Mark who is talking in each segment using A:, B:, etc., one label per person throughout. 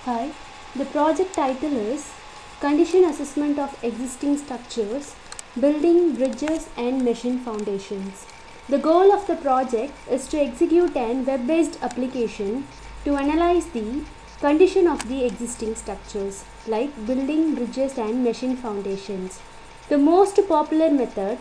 A: Hi, the project title is Condition Assessment of Existing Structures, Building, Bridges and Machine Foundations. The goal of the project is to execute an web-based application to analyze the condition of the existing structures like building, bridges and machine foundations. The most popular method,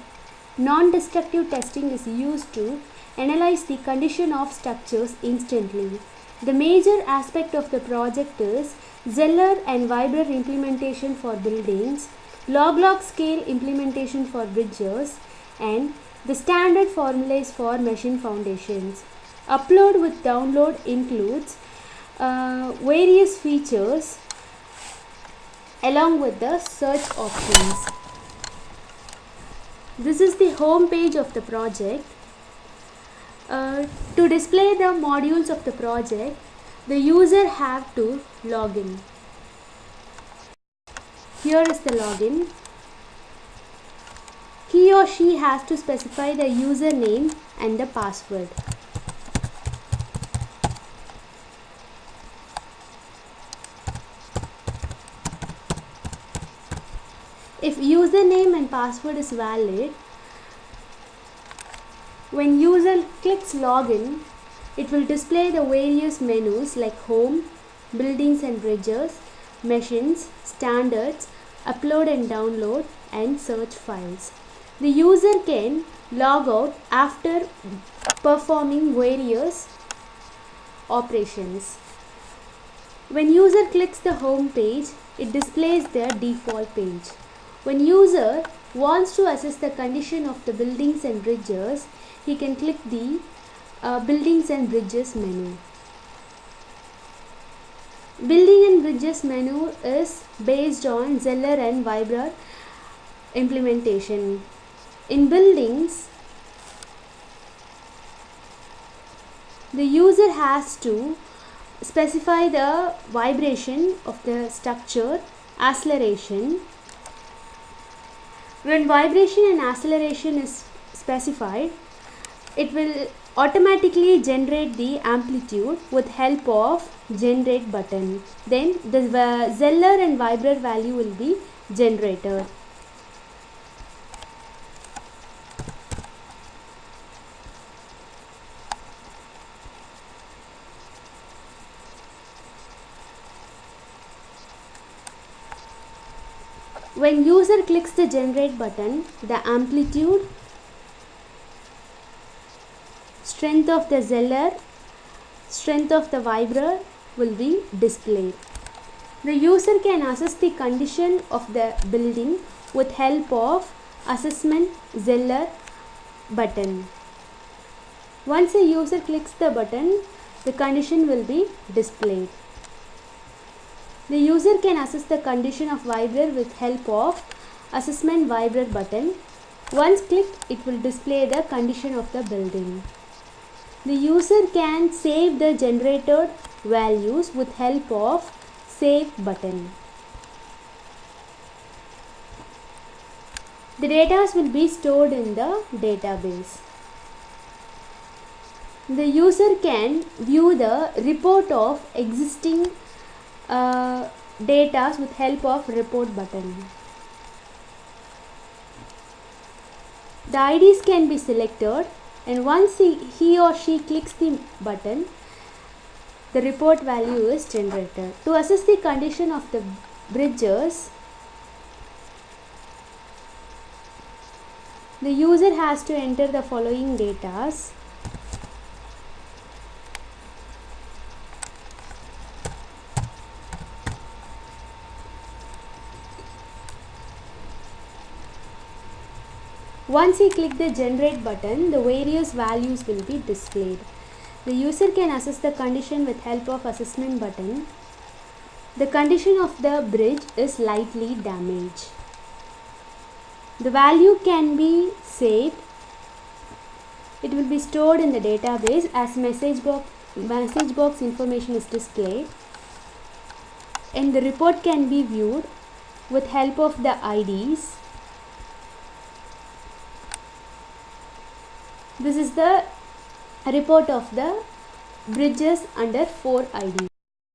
A: non-destructive testing, is used to analyze the condition of structures instantly. The major aspect of the project is Zeller and Vibrer implementation for buildings, log-log scale implementation for bridges, and the standard formulas for machine foundations. Upload with download includes various features along with the search options. This is the home page of the project. To display the modules of the project, the user have to log in. Here is the login. He or she has to specify the username and the password. If username and password is valid, when user clicks login, it will display the various menus like home, buildings and bridges, machines, standards, upload and download, and search files. The user can log out after performing various operations. When user clicks the home page, it displays the default page. When user wants to assess the condition of the buildings and bridges, he can click the Buildings and Bridges menu. Building and Bridges menu is based on Zeller and Vibrer implementation. In buildings, the user has to specify the vibration of the structure, acceleration. When vibration and acceleration is specified, it will automatically generate the amplitude with help of generate button. Then the Zeller and Vibrer value will be generated. When user clicks the generate button, the amplitude, strength of the Zeller, strength of the Vibrer will be displayed. The user can assess the condition of the building with help of assessment Zeller button. Once a user clicks the button, the condition will be displayed. The user can assess the condition of Vibrer with help of assessment Vibrer button. Once clicked, it will display the condition of the building. The user can save the generated values with help of Save button. The data will be stored in the database. The user can view the report of existing data with help of Report button. The IDs can be selected, and once he or she clicks the button, the report value is generated. To assess the condition of the bridges, the user has to enter the following data. Once he clicks the generate button, the various values will be displayed. The user can assess the condition with help of assessment button. The condition of the bridge is lightly damaged. The value can be saved. It will be stored in the database as message box information is displayed, and the report can be viewed with help of the IDs. This is the report of the bridges under 4 ID.